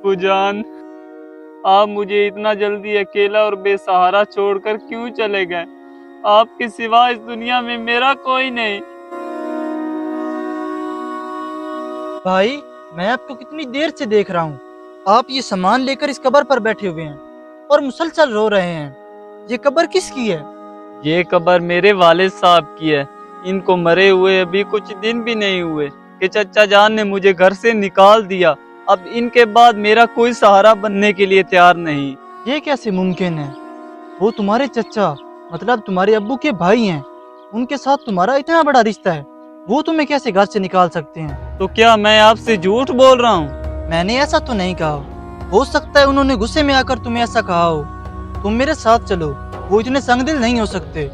अब्बू जान, आप मुझे इतना जल्दी अकेला और बेसहारा छोड़कर क्यों चले गए? आपके सिवा इस दुनिया में मेरा कोई नहीं। भाई, मैं आपको कितनी देर से देख रहा हूँ। आप ये सामान लेकर इस कब्र पर बैठे हुए हैं और मुसलसल रो रहे हैं। ये कब्र किसकी है? ये कब्र मेरे वालिद साहब की है। इनको मरे हुए अभी कुछ दिन भी नहीं हुए कि चचा जान ने मुझे घर से निकाल दिया। अब इनके बाद मेरा कोई सहारा बनने के लिए तैयार नहीं। ये कैसे मुमकिन है? वो तुम्हारे चचा मतलब तुम्हारे अब्बू के भाई हैं। उनके साथ तुम्हारा इतना बड़ा रिश्ता है, वो तुम्हें कैसे घर से निकाल सकते हैं? तो क्या मैं आपसे झूठ बोल रहा हूँ? मैंने ऐसा तो नहीं कहा। हो सकता है उन्होंने गुस्से में आकर तुम्हें ऐसा कहा हो। तुम मेरे साथ चलो, वो इतने संगदिल नहीं हो सकते।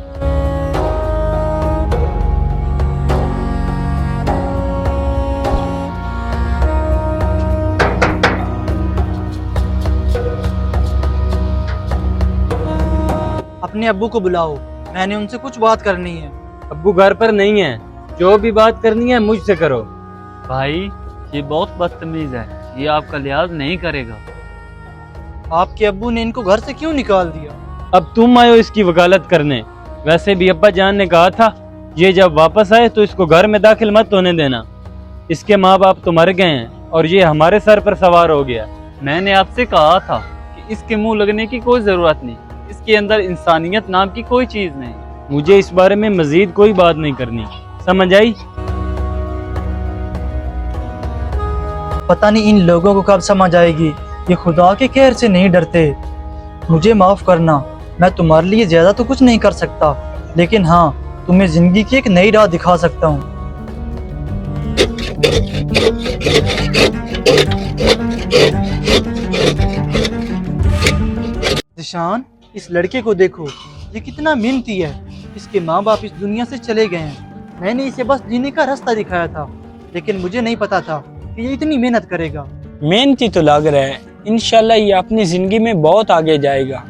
अपने अब्बू को बुलाओ, मैंने उनसे कुछ बात करनी है। अब्बू घर पर नहीं है, जो भी बात करनी है मुझसे करो। भाई, ये बहुत बदतमीज है, ये आपका लिहाज नहीं करेगा। आपके अब्बू ने इनको घर से क्यों निकाल दिया? अब तुम आए हो इसकी वकालत करने। वैसे भी अब्बा जान ने कहा था, ये जब वापस आए तो इसको घर में दाखिल मत होने देना। इसके माँ बाप तो मर गए हैं और ये हमारे सर पर सवार हो गया। मैंने आपसे कहा था कि इसके मुंह लगने की कोई जरूरत नहीं, इसके अंदर इंसानियत नाम की कोई चीज नहीं। मुझे इस बारे में मजीद कोई बात नहीं करनी, समझ आई? पता नहीं इन लोगों को कब समझ आएगी, ये खुदा के कहर से नहीं डरते। मुझे माफ करना, मैं तुम्हारे लिए ज्यादा तो कुछ नहीं कर सकता, लेकिन हाँ, तुम्हें जिंदगी की एक नई राह दिखा सकता हूँ। निशान, इस लड़के को देखो, ये कितना मेहनती है। इसके माँ बाप इस दुनिया से चले गए हैं। मैंने इसे बस जीने का रास्ता दिखाया था, लेकिन मुझे नहीं पता था कि ये इतनी मेहनत करेगा। मेहनती तो लग रहा है, इंशाल्लाह ये अपनी जिंदगी में बहुत आगे जाएगा।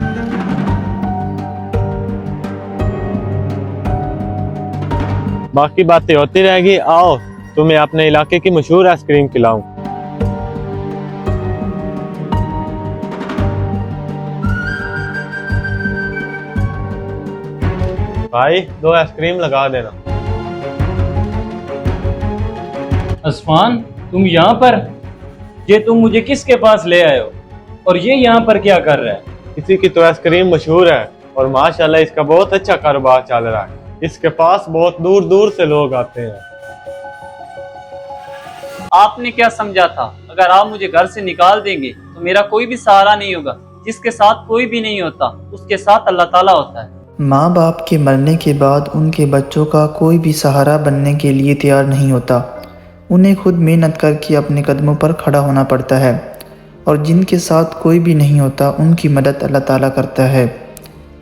बाकी बातें होती रहेगी। आओ, तुम्हें अपने इलाके की मशहूर आइसक्रीम खिलाऊं। भाई, 2 आइसक्रीम लगा देना। असफान, तुम यहाँ पर? ये तुम मुझे किसके पास ले आए हो और ये यहाँ पर क्या कर रहा है? किसी की तो आइसक्रीम मशहूर है और माशाल्लाह इसका बहुत अच्छा कारोबार चल रहा है। इसके पास बहुत दूर दूर से लोग आते हैं। आपने क्या समझा था? अगर आप मुझे घर से निकाल देंगे तो मेरा कोई भी सहारा नहीं होगा। जिसके साथ कोई भी नहीं होता, उसके साथ अल्लाह ताला होता है। माँ बाप के मरने के बाद उनके बच्चों का कोई भी सहारा बनने के लिए तैयार नहीं होता। उन्हें खुद मेहनत करके अपने कदमों पर खड़ा होना पड़ता है, और जिनके साथ कोई भी नहीं होता उनकी मदद अल्लाह ताला करता है।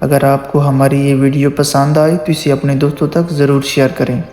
अगर आपको हमारी ये वीडियो पसंद आए तो इसे अपने दोस्तों तक ज़रूर शेयर करें।